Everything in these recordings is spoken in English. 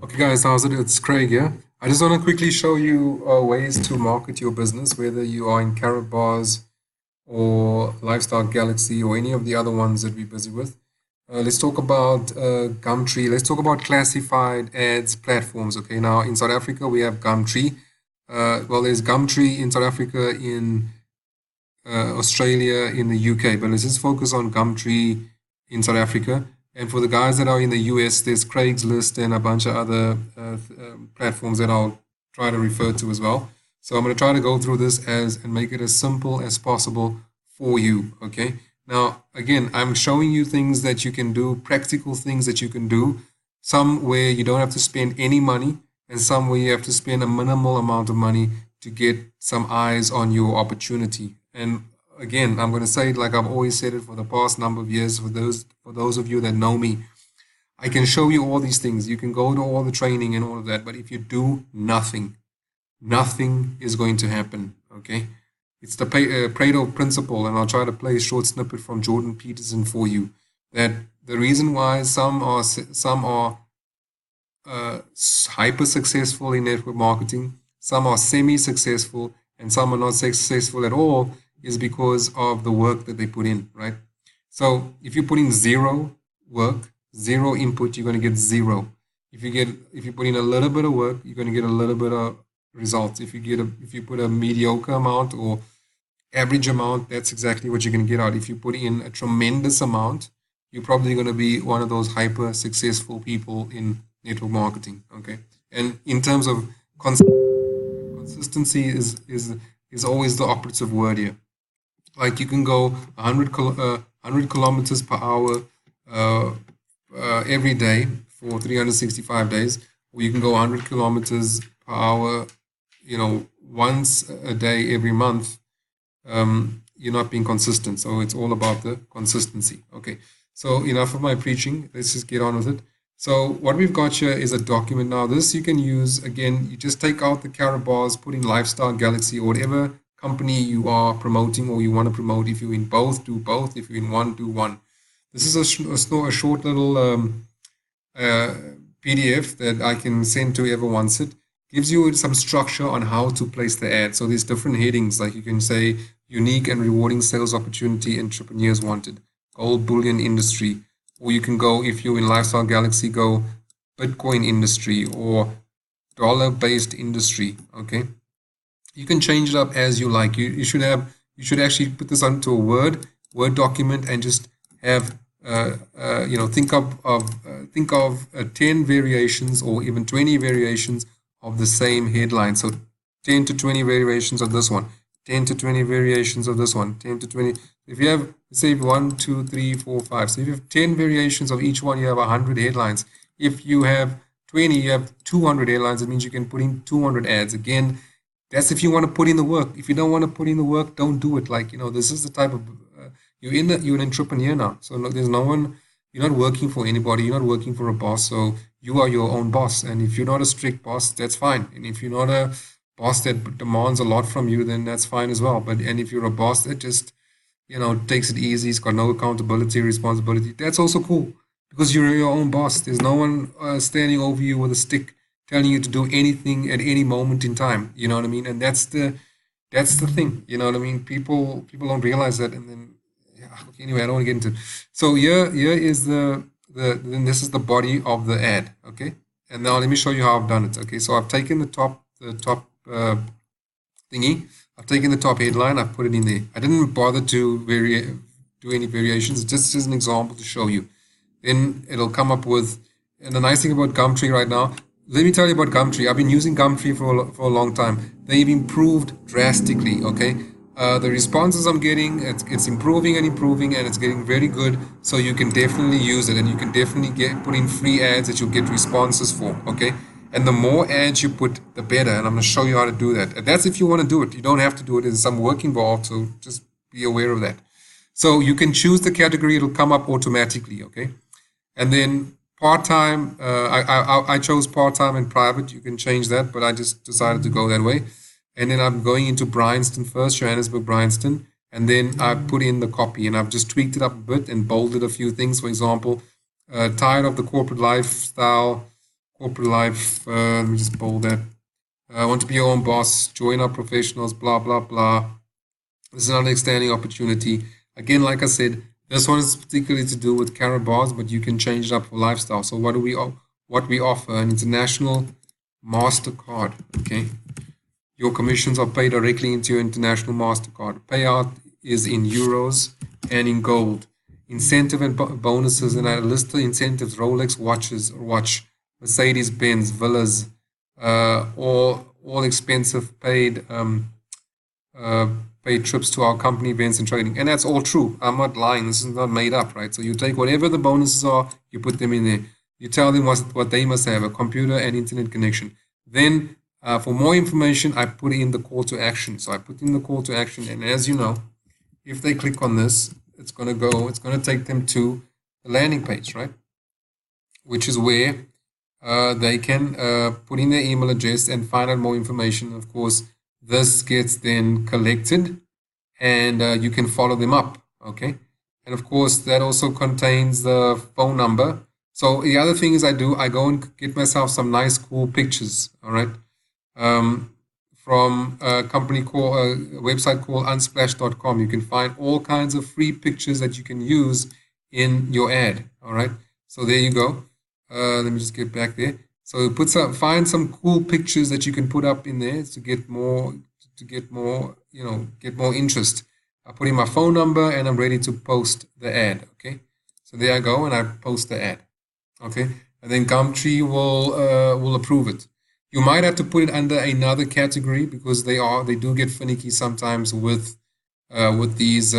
Okay, guys, how's it? It's Craig here. I just want to quickly show you ways to market your business, whether you are in Carrot Bars or Lifestyle Galaxy or any of the other ones that we're busy with. Let's talk about Gumtree. Let's talk about classified ads platforms. Okay, now in South Africa, we have Gumtree. Well, there's Gumtree in South Africa, in Australia, in the UK, but let's just focus on Gumtree in South Africa. And for the guys that are in the US, there's Craigslist and a bunch of other platforms that I'll try to refer to as well. So I'm going to try to go through this and make it as simple as possible for you. Okay. Now, again, I'm showing you things that you can do, practical things that you can do, some where you don't have to spend any money and some where you have to spend a minimal amount of money to get some eyes on your opportunity. And again, I'm going to say it like I've always said it for the past number of years. For those of you that know me, I can show you all these things. You can go to all the training and all of that, but if you do nothing, nothing is going to happen. Okay, it's the Pareto principle, and I'll try to play a short snippet from Jordan Peterson for you. That the reason why some are hyper successful in network marketing, some are semi-successful, and some are not successful at all is because of the work that they put in, right? So if you put in zero work, zero input, you're going to get zero. If you put in a little bit of work, you're going to get a little bit of results. If you put a mediocre amount or average amount, that's exactly what you're going to get out. If you put in a tremendous amount, you're probably going to be one of those hyper successful people in network marketing. Okay, and in terms of consistency is always the operative word here. Like you can go 100 kilometers per hour every day for 365 days, or you can go 100 kilometers per hour, once a day every month. You're not being consistent. So it's all about the consistency. Okay. So enough of my preaching. Let's just get on with it. So what we've got here is a document. Now this you can use, again, you just take out the carrot bars, put in Lifestyle Galaxy or whatever company you are promoting or you want to promote. If you're in both, do both. If you're in one, do one. This is a short little PDF that I can send to whoever wants it. Gives you some structure on how to place the ad. So there's different headings, like you can say unique and rewarding sales opportunity entrepreneurs wanted, gold bullion industry, or you can go, if you're in Lifestyle Galaxy, go Bitcoin industry or dollar-based industry. Okay, you can change it up as you like. You should actually put this onto a Word document and just have think of 10 variations or even 20 variations of the same headline. So 10 to 20 variations of this one, 10 to 20 variations of this one, 10 to 20. If you have, say, 1, 2, 3, 4, 5. So if you have 10 variations of each one, you have 100 headlines. If you have 20, you have 200 headlines. It means you can put in 200 ads. Again, that's if you want to put in the work. If you don't want to put in the work, don't do it. Like, this is the type of, you're an entrepreneur now. So there's no one, you're not working for anybody. You're not working for a boss. So you are your own boss. And if you're not a strict boss, that's fine. And if you're not a boss that demands a lot from you, then that's fine as well. And if you're a boss that just, takes it easy, it's got no accountability, responsibility, that's also cool because you're your own boss. There's no one standing over you with a stick telling you to do anything at any moment in time. You know what I mean? And that's the thing. You know what I mean? People don't realize that. And then, okay, anyway, I don't want to get into it. So here is then this is the body of the ad. Okay, and now let me show you how I've done it. Okay, so I've taken the top thingy. I've taken the top headline. I've put it in there. I didn't bother to do any variations. Just as an example to show you. Then it'll come up with. And the nice thing about Gumtree right now, let me tell you about Gumtree. I've been using Gumtree for a long time. They've improved drastically. Okay, the responses I'm getting, it's improving and improving, and it's getting very good. So you can definitely use it, and you can definitely put in free ads that you'll get responses for. Okay. And the more ads you put, the better. And I'm going to show you how to do that. And that's if you want to do it. You don't have to do it. There's some work involved, so just be aware of that. So you can choose the category. It'll come up automatically, okay? And then part-time, I chose part-time and private. You can change that, but I just decided to go that way. And then I'm going into Bryanston first, Johannesburg, Bryanston. And then I put in the copy, and I've just tweaked it up a bit and bolded a few things. For example, tired of the corporate lifestyle, corporate life. Let me just bold that. Want to be your own boss, join our professionals, blah, blah, blah. This is another extending opportunity. Again, like I said, this one is particularly to do with carrot bars, but you can change it up for lifestyle. So what we offer? An international MasterCard, okay? Your commissions are paid directly into your international MasterCard. Payout is in euros and in gold. Incentive and bonuses, and I list the incentives: Rolex watches, Mercedes-Benz, villas, all expensive paid paid trips to our company events and trading. And that's all true. I'm not lying. This is not made up, right? So you take whatever the bonuses are, you put them in there. You tell them what they must have: a computer and internet connection. Then for more information, I put in the call to action. So I put in the call to action, and as you know, if they click on this, it's going to take them to the landing page, right? Which is where they can put in their email address and find out more information. Of course, this gets then collected, and you can follow them up, okay? And of course, that also contains the phone number. So the other thing is I go and get myself some nice, cool pictures, all right? From a website called unsplash.com. You can find all kinds of free pictures that you can use in your ad, all right? So there you go. Let me just get back there. So find some cool pictures that you can put up in there to get more interest. I put in my phone number and I'm ready to post the ad, okay? So there I go, and I post the ad, okay? And then Gumtree will approve it. You might have to put it under another category because they do get finicky sometimes with these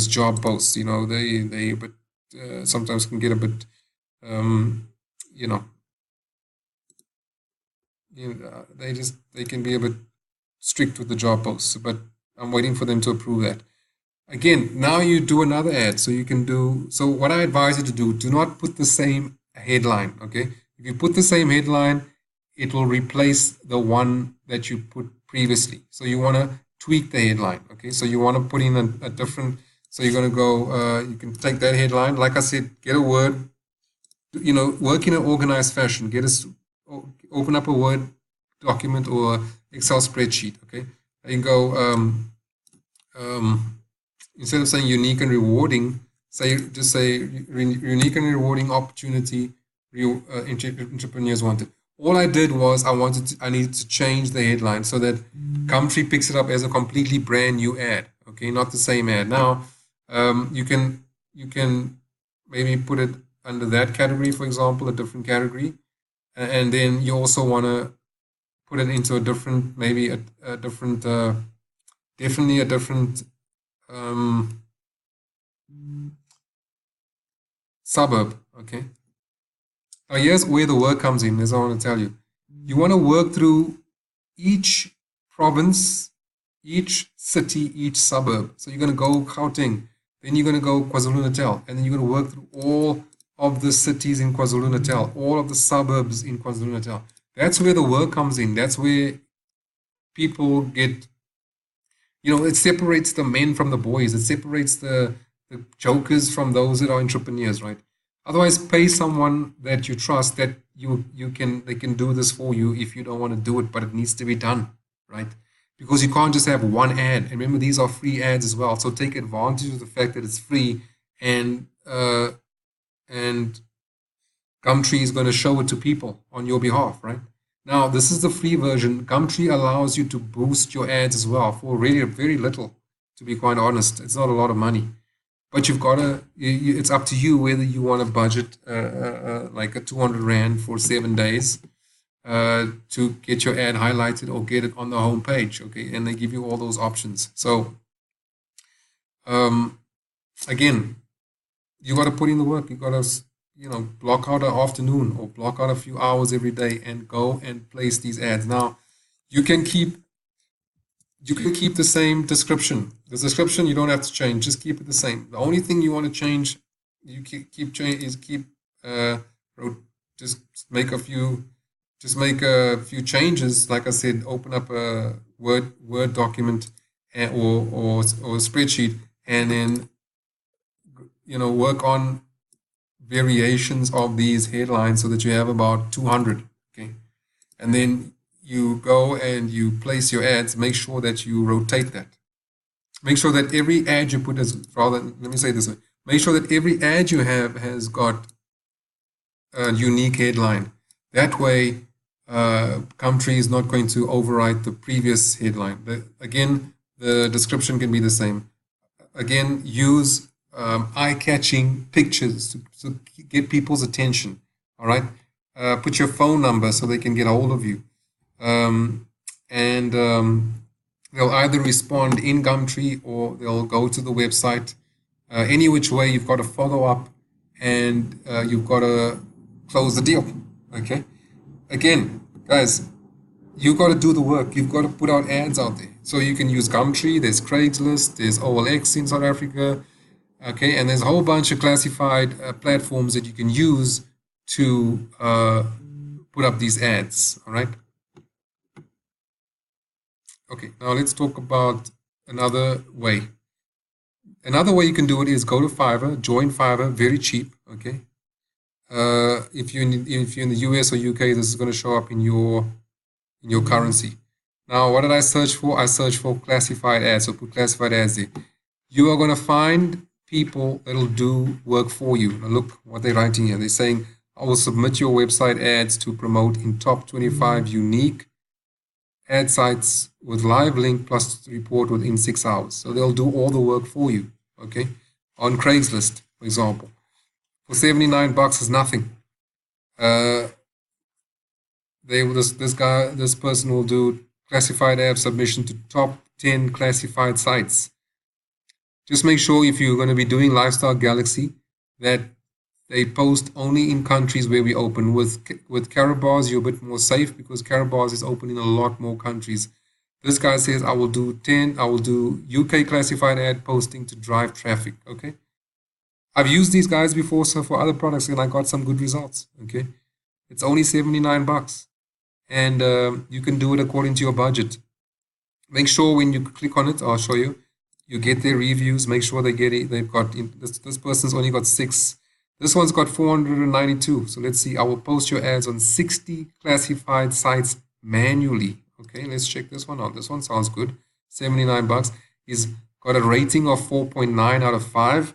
job posts. They sometimes can get a bit they can be a bit strict with the job posts, but I'm waiting for them to approve that. Again, now you do another ad, so what I advise you to do not put the same headline, okay? If you put the same headline, it will replace the one that you put previously. So you want to tweak the headline, okay? So you want to put in a different, so you're going to go, you can take that headline, like I said, get a Word, work in an organized fashion, open up a Word document or Excel spreadsheet, okay? You go, instead of saying unique and rewarding, just say unique and rewarding opportunity entrepreneurs wanted. All I did was I needed to change the headline so that Gumtree picks it up as a completely brand new ad, okay, not the same ad. Now, you can maybe put it under that category, for example, a different category, and then you also want to put it into a different, maybe a different, definitely a different suburb, okay? Now here's where the work comes in, as I want to tell you. You want to work through each province, each city, each suburb. So you're going to go Gauteng, then you're going to go KwaZulu-Natal, and then you're going to work through all of the cities in KwaZulu-Natal, all of the suburbs in KwaZulu-Natal. That's where the work comes in. That's where people get, it separates the men from the boys. It separates the jokers from those that are entrepreneurs, right? Otherwise, pay someone that you trust that they can do this for you if you don't want to do it, but it needs to be done, right? Because you can't just have one ad. And remember, these are free ads as well. So take advantage of the fact that it's free, and Gumtree is going to show it to people on your behalf, right? Now, this is the free version. Gumtree allows you to boost your ads as well for really very little, to be quite honest. It's not a lot of money. But you've got to, it's up to you whether you want to budget like a 200 Rand for 7 days to get your ad highlighted or get it on the home page, okay? And they give you all those options. So, again, you got to put in the work. You got to, block out an afternoon or block out a few hours every day and go and place these ads. Now, you can keep the same description. The description you don't have to change. Just keep it the same. The only thing you want to change, just make a few changes. Like I said, open up a Word document or a spreadsheet, and then work on variations of these headlines so that you have about 200. and then you go and you place your ads. Make sure that you rotate that. Make sure that every ad you put let me say this way, make sure that every ad you have has got a unique headline. That way, Gumtree is not going to overwrite the previous headline. Again, the description can be the same. Again, use eye-catching pictures to get people's attention. All right. Put your phone number so they can get a hold of you. And they'll either respond in Gumtree or they'll go to the website. Any which way, you've got to follow up and you've got to close the deal. Okay. Again, guys, you've got to do the work. You've got to put out ads out there. So you can use Gumtree, there's Craigslist, there's OLX in South Africa. Okay, and there's a whole bunch of classified platforms that you can use to put up these ads. All right. Okay, now let's talk about another way. Another way you can do it is go to Fiverr, join Fiverr, very cheap. Okay. If you're in the US or UK, this is going to show up in your currency. Now, what did I search for? I searched for classified ads. So put classified ads there. You are going to find people that'll do work for you. Now look what they're writing here. They're saying, I will submit your website ads to promote in top 25 unique ad sites with live link plus report within 6 hours. So they'll do all the work for you. Okay. On Craigslist, for example. For $79 is nothing. This person will do classified ad submission to top 10 classified sites. Just make sure if you're going to be doing Lifestyle Galaxy that they post only in countries where we open. With Carabars, you're a bit more safe because Carabars is open in a lot more countries. This guy says, I will do UK classified ad posting to drive traffic. Okay. I've used these guys before, so for other products, and I got some good results. Okay. It's only $79. And you can do it according to your budget. Make sure when you click on it, I'll show you, you get their reviews. Make sure they get it. They've got, this person's only got 6. This one's got 492. So let's see. I will post your ads on 60 classified sites manually. Okay, let's check this one out. This one sounds good. $79. He's got a rating of 4.9 out of 5.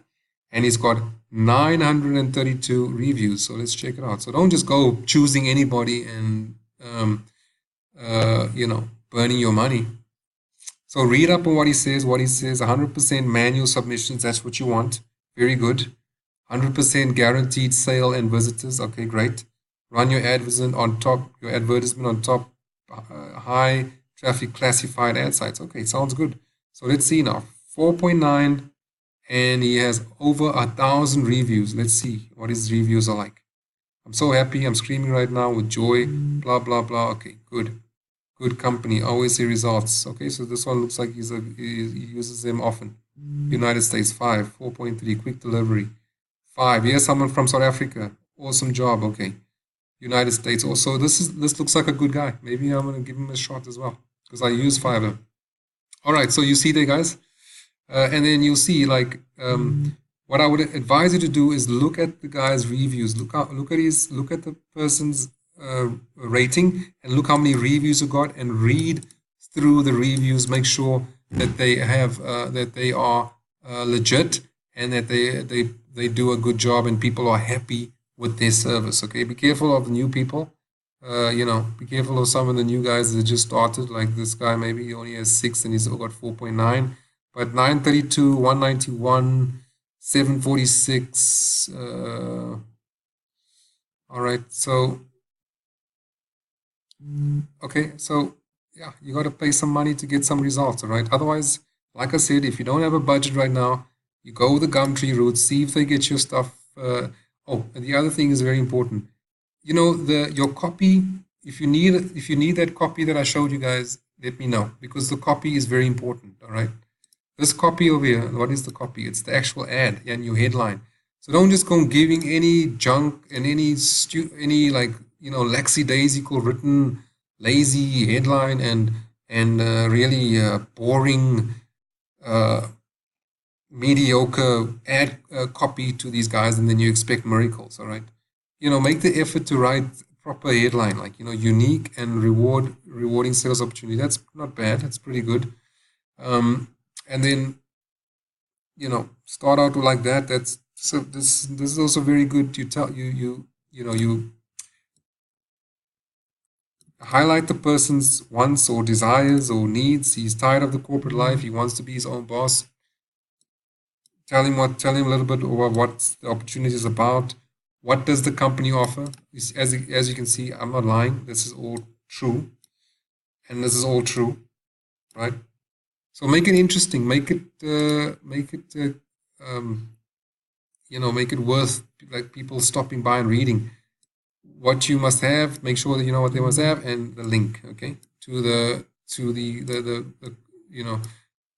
And he's got 932 reviews. So let's check it out. So don't just go choosing anybody and burning your money. So read up on what he says. 100% manual submissions. That's what you want. Very good. 100% guaranteed sale and visitors. Okay, great. Run your advertisement on top. High traffic classified ad sites. Okay, sounds good. So let's see now. 4.9, and he has over 1,000 reviews. Let's see what his reviews are like. I'm so happy. I'm screaming right now with joy. Blah, blah, blah. Okay, good. Good company. Always see results. Okay, so this one looks like he uses them often. United States, 5. 4.3. Quick delivery. 5. Here's someone from South Africa. Awesome job. Okay. United States. Also, this looks like a good guy. Maybe I'm going to give him a shot as well because I use Fiverr. All right, so you see there, guys. And then you'll see, like, what I would advise you to do is look at the guy's reviews. Look at the person's rating, and look how many reviews you got, and read through the reviews. Make sure that they have that they are legit and that they do a good job and people are happy with their service. Okay, be careful of the new people. Be careful of some of the new guys that just started. Like this guy, maybe he only has 6 and he's got 4.9. But 932, 191, 746. All right. So, okay. So, yeah, you got to pay some money to get some results. All right. Otherwise, like I said, if you don't have a budget right now, you go the Gumtree route, see if they get your stuff. And the other thing is very important. Your copy. If you need that copy that I showed you guys, let me know, because the copy is very important. All right. This copy over here, what is the copy? It's the actual ad and your headline. So don't just go giving any junk and any lackadaisical written lazy headline and really boring mediocre ad copy to these guys, and then you expect miracles. All right, make the effort to write proper headline, like, unique and rewarding sales opportunity. That's not bad. That's pretty good. And then, start out like that. That's so this is also very good. You highlight the person's wants or desires or needs. He's tired of the corporate life. He wants to be his own boss. Tell him a little bit about what the opportunity is about. What does the company offer? As you can see, I'm not lying. This is all true, and this is all true, right? So make it interesting. Make it worth like people stopping by and reading. What you must have. Make sure that you know what they must have, and the link, okay, to the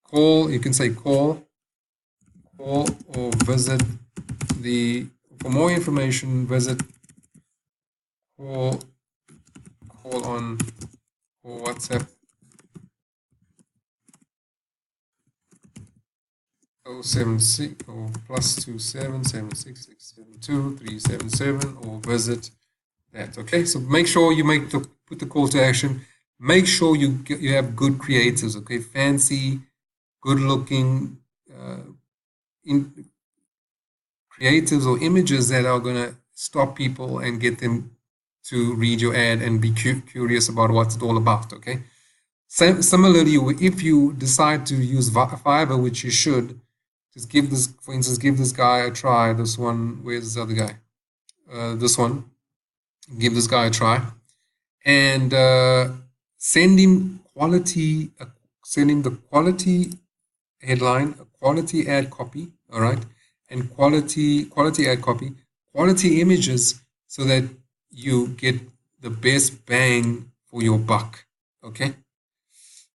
call. You can say call or visit the. For more information, visit call on or WhatsApp 076 or +27 76672 377 or visit that. Okay, so make sure you put the call to action. Make sure you have good creatives. Okay, fancy, good looking creatives or images that are going to stop people and get them to read your ad and be curious about what it's all about. Okay. Similarly, if you decide to use Fiverr, which you should, just give this, for instance, give this guy a try. This one, where's the other guy? This one. Give this guy a try, and send him the quality headline, a quality ad copy. All right, and quality ad copy, quality images, so that you get the best bang for your buck. Okay.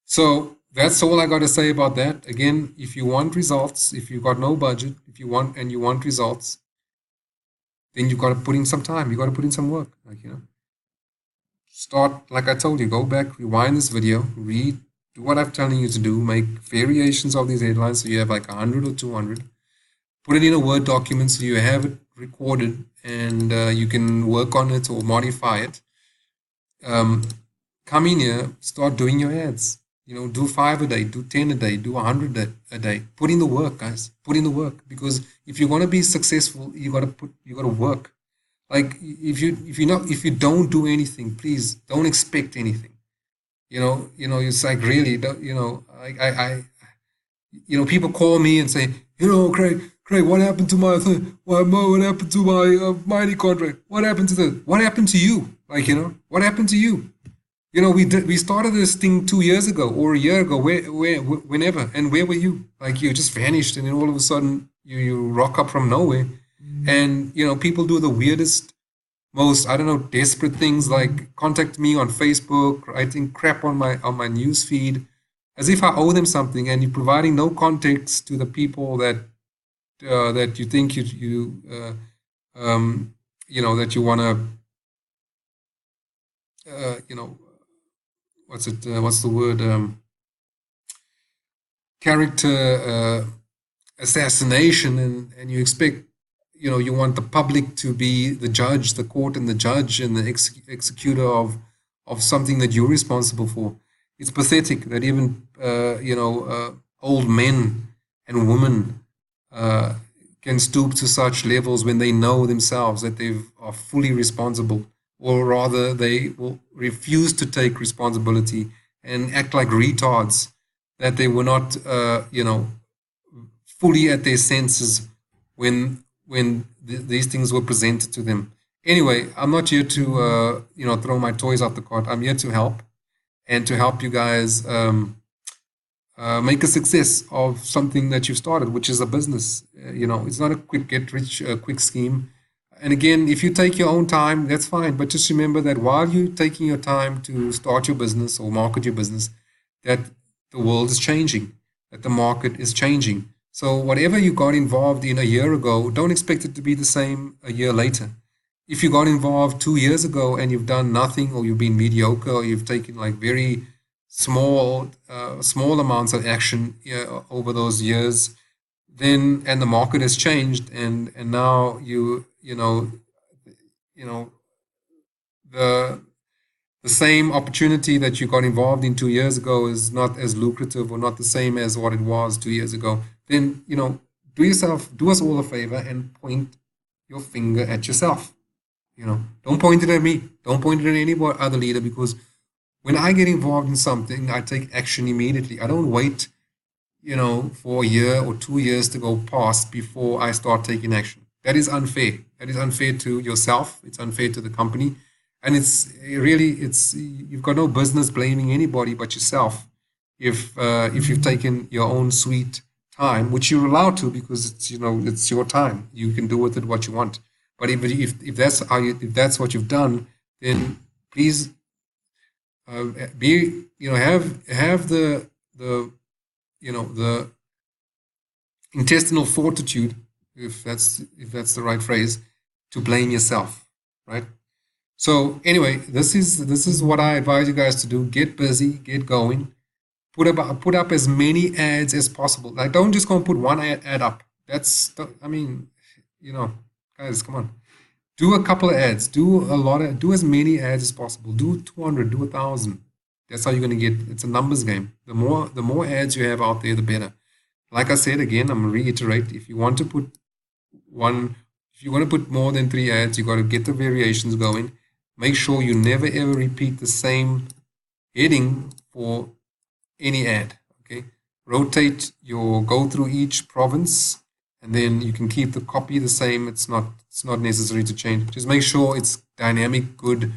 So that's all I got to say about that. Again, if you want results, if you've got no budget, if you want results, then you've got to put in some time. You got to put in some work. Start, like I told you, go back, rewind this video, read, do what I'm telling you to do, make variations of these headlines so you have like 100 or 200. Put it in a Word document so you have it recorded and you can work on it or modify it. Come in here, start doing your ads. Do 5 a day, do 10 a day, do 100 a day. Put in the work, guys. Put in the work, because if you want to be successful, you got to work. Like if you don't do anything, please don't expect anything. It's like really, people call me and say, Craig, what happened to my thing? What happened to my mighty contract? What happened to what happened to you? What happened to you? We started this thing 2 years ago or a year ago, whenever, and where were you? Like you just vanished, and then all of a sudden you rock up from nowhere, and people do the weirdest, most desperate things, like contact me on Facebook, writing crap on my news feed, as if I owe them something, and you're providing no context to the people that you think that you want to. What's the word? Character assassination, and you expect, you want the public to be the judge, the court and the judge and the executor of something that you're responsible for. It's pathetic that even, old men and women can stoop to such levels when they know themselves that they are fully responsible, or rather they will refuse to take responsibility and act like retards, that they were not, fully at their senses when these things were presented to them. Anyway, I'm not here to, throw my toys out the cart. I'm here to help, and to help you guys make a success of something that you've started, which is a business. It's not a quick quick scheme. And again, if you take your own time, that's fine. But just remember that while you're taking your time to start your business or market your business, that the world is changing, that the market is changing. So whatever you got involved in a year ago, don't expect it to be the same a year later. If you got involved 2 years ago and you've done nothing, or you've been mediocre, or you've taken like very small amounts of action over those years, then, and the market has changed, and now the the same opportunity that you got involved in 2 years ago is not as lucrative or not the same as what it was 2 years ago, then, do us all a favor and point your finger at yourself. Don't point it at me. Don't point it at any other leader, because when I get involved in something, I take action immediately. I don't wait, for a year or 2 years to go past before I start taking action. That is unfair. That is unfair to yourself. It's unfair to the company. And you've got no business blaming anybody but yourself if you've taken your own sweet time, which you're allowed to, because it's your time. You can do with it what you want. But if that's what you've done, then please have the intestinal fortitude, if that's the right phrase, to blame yourself, right? So anyway, this is what I advise you guys to do. Get busy, get going, put up as many ads as possible. Like, don't just go and put one ad up. Guys, come on. Do a couple of ads. Do as many ads as possible. Do 200, do 1,000. That's how you're going to get. It's a numbers game. The more ads you have out there, the better. Like I said again, I'm going to reiterate. If you want to put more than 3 ads, you got to get the variations going. Make sure you never ever repeat the same heading for any ad. Okay, go through each province, and then you can keep the copy the same. It's not necessary to change. Just make sure it's dynamic, good,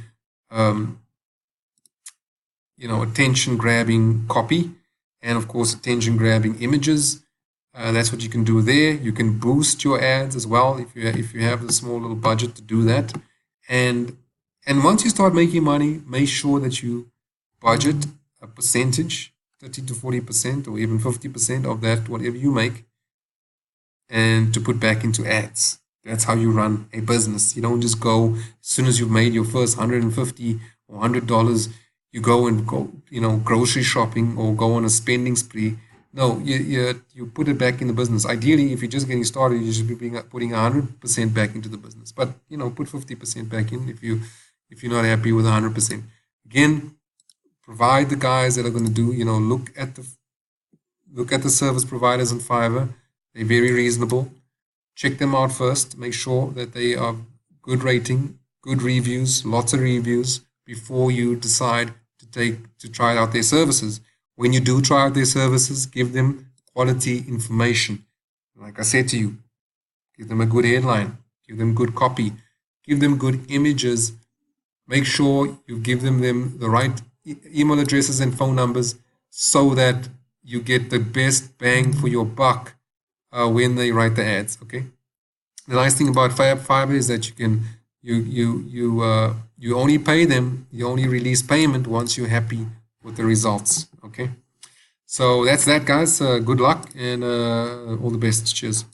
attention grabbing copy, and of course attention grabbing images. That's what you can do there. You can boost your ads as well if you have the small little budget to do that. And once you start making money, make sure that you budget a percentage, 30 to 40% or even 50% of that, whatever you make, and to put back into ads. That's how you run a business. You don't just go, as soon as you've made your first $150 or $100, you go, grocery shopping or go on a spending spree. No, you put it back in the business. Ideally, if you're just getting started, you should be putting 100% back into the business. But put 50% back in if you're not happy with 100%. Again, provide the guys that are going to do. Look at the service providers on Fiverr. They're very reasonable. Check them out first. Make sure that they are good rating, good reviews, lots of reviews before you decide to try out their services. When you do try out their services, give them quality information. Like I said to you, give them a good headline, give them good copy, give them good images. Make sure you give them the right email addresses and phone numbers so that you get the best bang for your buck when they write the ads. Okay. The nice thing about Fiverr is that you only pay them, you only release payment once you're happy with the results. Okay. So that's that, guys. Good luck and all the best. Cheers.